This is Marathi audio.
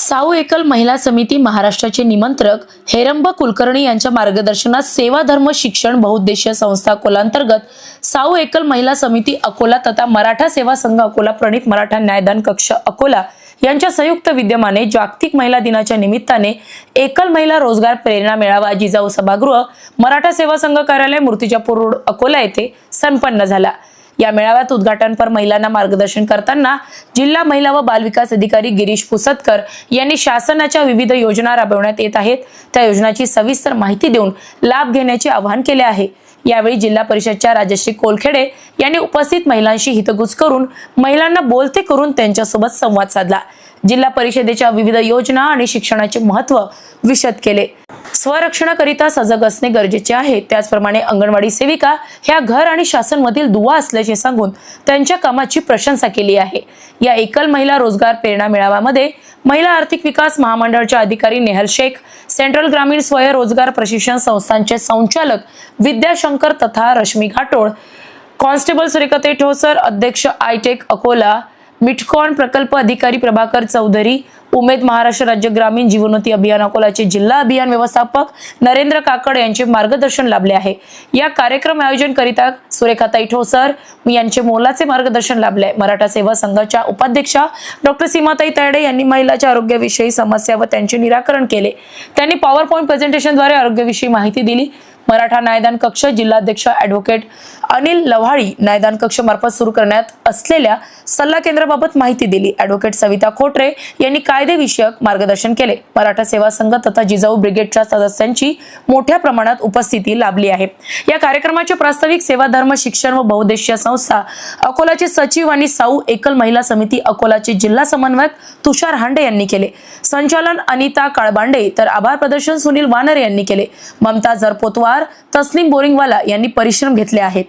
साऊ एकल महिला समिती महाराष्ट्राचे निमंत्रक हेरंब कुलकर्णी यांच्या मार्गदर्शनात सेवा धर्म शिक्षण बहुउद्देशीय संस्था अकोलांतर्गत साऊ एकल महिला समिती अकोला तथा मराठा सेवा संघ अकोला प्रणित मराठा न्यायदान कक्ष अकोला यांच्या संयुक्त विद्यमाने जागतिक महिला दिनाच्या निमित्ताने एकल महिला रोजगार प्रेरणा मेळावा जिजाऊ सभागृह मराठा सेवा संघ कार्यालय मूर्तिजापूर रोड अकोला येथे संपन्न झाला। या मेळाव्यात उद्घाटनपर महिलांना मार्गदर्शन करताना जिल्हा महिला व बाल विकास अधिकारी गिरीश पुसतकर यांनी शासनाच्या विविध योजना राबवण्यात येत आहेत त्या योजनांची सविस्तर माहिती देऊन लाभ घेण्याचे आवाहन केले आहे। यावेळी जिल्हा परिषदच्या राजश्री कोलखेडे यांनी उपस्थित महिलांशी हितगुज करून महिलांना बोलते करून त्यांच्यासोबत संवाद साधला। जिल्हा परिषदेच्या विविध योजना आणि शिक्षणाचे महत्त्व विशद केले। स्वरक्षणाकरिता सजग असणे गरजेचे आहे। त्याचप्रमाणे अंगणवाडी सेविका ह्या घर आणि शासन मधील दुवा असल्याचे सांगून त्यांच्या कामाची प्रशंसा केली आहे। या एकल महिला रोजगार प्रेरणा मेळाव्यामध्ये महिला आर्थिक विकास महामंडळाच्या अधिकारी नेहल शेख, सेंट्रल ग्रामीण स्वयंरोजगार प्रशिक्षण संस्थांचे संचालक विद्याशंकर तथा रश्मी घाटोळ, कॉन्स्टेबल सुरेखाताई ठोसर, अध्यक्ष आयटेक अकोला, मिटकॉन प्रकल्प अधिकारी प्रभाकर चौधरी, उमेद महाराष्ट्र राज्य ग्रामीण जीवनोन्नती अभियान अकोलाचे जिल्हा अभियान व्यवस्थापक नरेंद्र काकड यांचे मार्गदर्शन लाभले आहे। या कार्यक्रम आयोजन करिता सुरेखाताई ठोसर यांचे मोलाचे मार्गदर्शन लाभले। मराठा सेवा संघाच्या उपाध्यक्षा डॉक्टर सीमाताई तायडे यांनी महिलांच्या आरोग्याविषयी समस्या व त्यांचे निराकरण केले। त्यांनी पॉवर पॉइंट प्रेझेंटेशनद्वारे आरोग्याविषयी माहिती दिली। मराठा न्यायदान कक्ष जिल्हाध्यक्ष ॲडव्होकेट अनिल लव्हाळी न्यायदान कक्ष मार्फत सुरू करण्यात असलेल्या सल्ला केंद्राबाबत माहिती दिली। ॲडव्होकेट सविता खोटरे यांनी कायदेविषयक मार्गदर्शन केले। मराठा सेवा संघ तथा जिजाऊ ब्रिगेडच्या सदस्यांची मोठ्या प्रमाणात उपस्थिती लाभली आहे। या कार्यक्रमाचे प्रास्ताविक सेवा धर्म शिक्षण व बहुउद्देशीय संस्था अकोलाचे सचिव आणि साऊ एकल महिला समिती अकोलाचे जिल्हा समन्वयक तुषार हांडे यांनी केले। संचालन अनिता काळबांडे तर आभार प्रदर्शन सुनील वानर यांनी केले। ममता जरपोतवार, तस्लीम बोरिंगवाला यांनी परिश्रम घेतले आहेत।